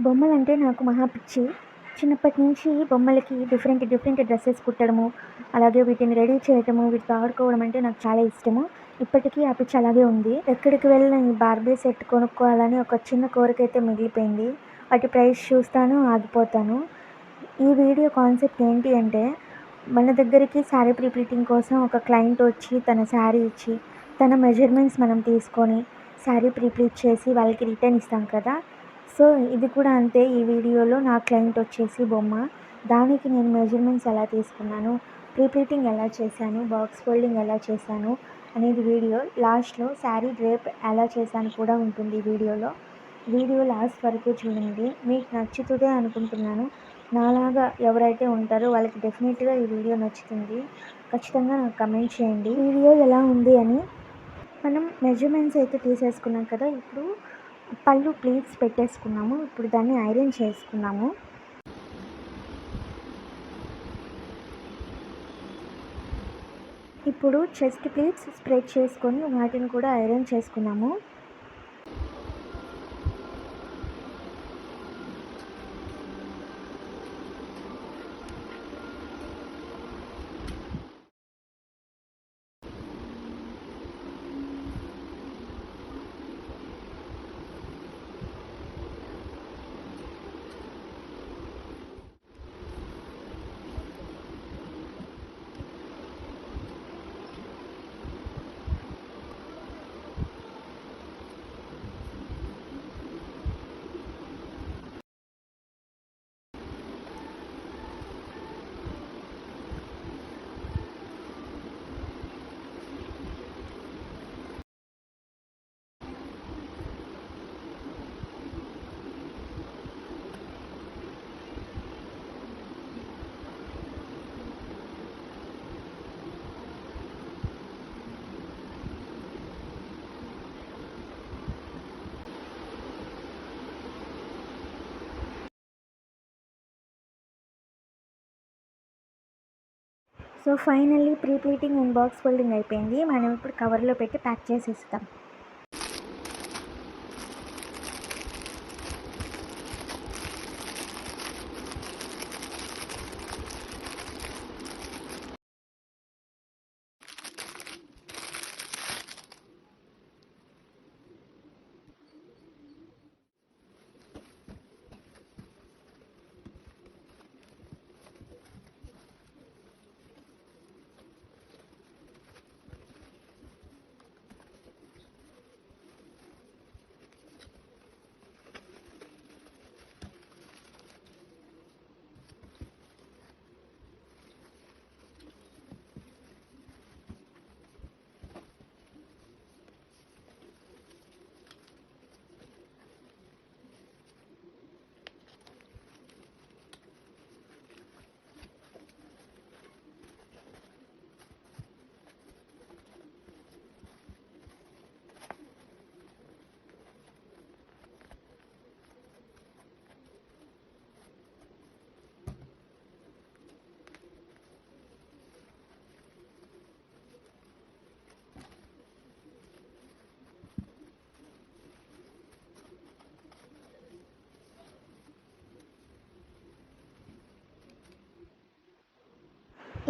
బొమ్మలంటే నాకు మహా పిచ్చి. చిన్నప్పటి నుంచి బొమ్మలకి డిఫరెంట్ డ్రెసెస్ కుట్టడము, అలాగే వీటిని రెడీ చేయటము, వీటితో ఆడుకోవడం అంటే నాకు చాలా ఇష్టము. ఇప్పటికీ ఆ పిచ్చి అలాగే ఉంది. ఎక్కడికి వెళ్ళినా ఈ బార్బీ సెట్ కొనుక్కోవాలని ఒక చిన్న కోరికైతే మిగిలిపోయింది. వాటి ప్రైస్ చూస్తాను, ఆగిపోతాను. ఈ వీడియో కాన్సెప్ట్ ఏంటి అంటే, మన దగ్గరికి శారీ ప్రీప్లీటింగ్ కోసం ఒక క్లయింట్ వచ్చి తన శారీ ఇచ్చి, తన మెజర్మెంట్స్ మనం తీసుకొని శారీ ప్రీప్లీట్ చేసి వాళ్ళకి రిటర్న్ ఇస్తాం కదా. సో ఇది కూడా అంతే. ఈ వీడియోలో నా క్లయింట్ వచ్చేసి బొమ్మ. దానికి నేను మెజర్మెంట్స్ ఎలా తీసుకున్నాను, ప్రీప్లీటింగ్ ఎలా చేశాను, బాక్స్ ఫోల్డింగ్ ఎలా చేశాను అనేది వీడియో. లాస్ట్లో శారీ డ్రేప్ ఎలా చేశాను కూడా ఉంటుంది వీడియో లాస్ట్ వరకు చూడండి. మీకు నచ్చుతుందే అనుకుంటున్నాను. నాలాగా ఎవరైతే ఉంటారో వాళ్ళకి డెఫినెట్గా ఈ వీడియో నచ్చుతుంది. ఖచ్చితంగా నాకు కమెంట్ చేయండి వీడియో ఎలా ఉంది అని. మనం మెజర్మెంట్స్ అయితే తీసేసుకున్నాం కదా. ఇప్పుడు పళ్ళు ప్లీట్స్ పెట్టేసుకున్నాము. ఇప్పుడు దాన్ని ఐరన్ చేసుకున్నాము. ఇప్పుడు చెస్ట్ ప్లీట్స్ స్ప్రెడ్ చేసుకొని వాటిని కూడా ఐరన్ చేసుకున్నాము. So finally prepleating and box folding అయిపోయింది. మనం ఇప్పుడు కవర్లో పెట్టి ప్యాక్ చేసి ఇస్తాం.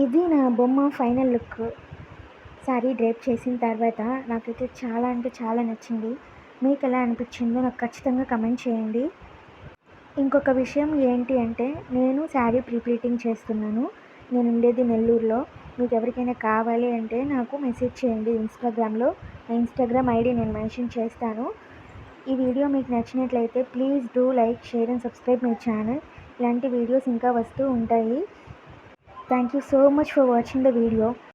ఇది నా బొమ్మ ఫైనల్ లుక్. శారీ డ్రేప్ చేసిన తర్వాత నాకైతే చాలా అంటే చాలా నచ్చింది. మీకు ఎలా అనిపించిందో నాకు ఖచ్చితంగా కమెంట్ చేయండి. ఇంకొక విషయం ఏంటి అంటే, నేను శారీ ప్రీప్లీటింగ్ చేస్తున్నాను. నేను ఉండేది నెల్లూరులో. మీకు ఎవరికైనా కావాలి అంటే నాకు మెసేజ్ చేయండి ఇన్స్టాగ్రామ్లో. నా ఇన్స్టాగ్రామ్ ఐడి నేను మెన్షన్ చేస్తాను. ఈ వీడియో మీకు నచ్చినట్లయితే please do like, share and subscribe my channel. ఇలాంటి వీడియోస్ ఇంకా వస్తూ ఉంటాయి. Thank you so much for watching the video.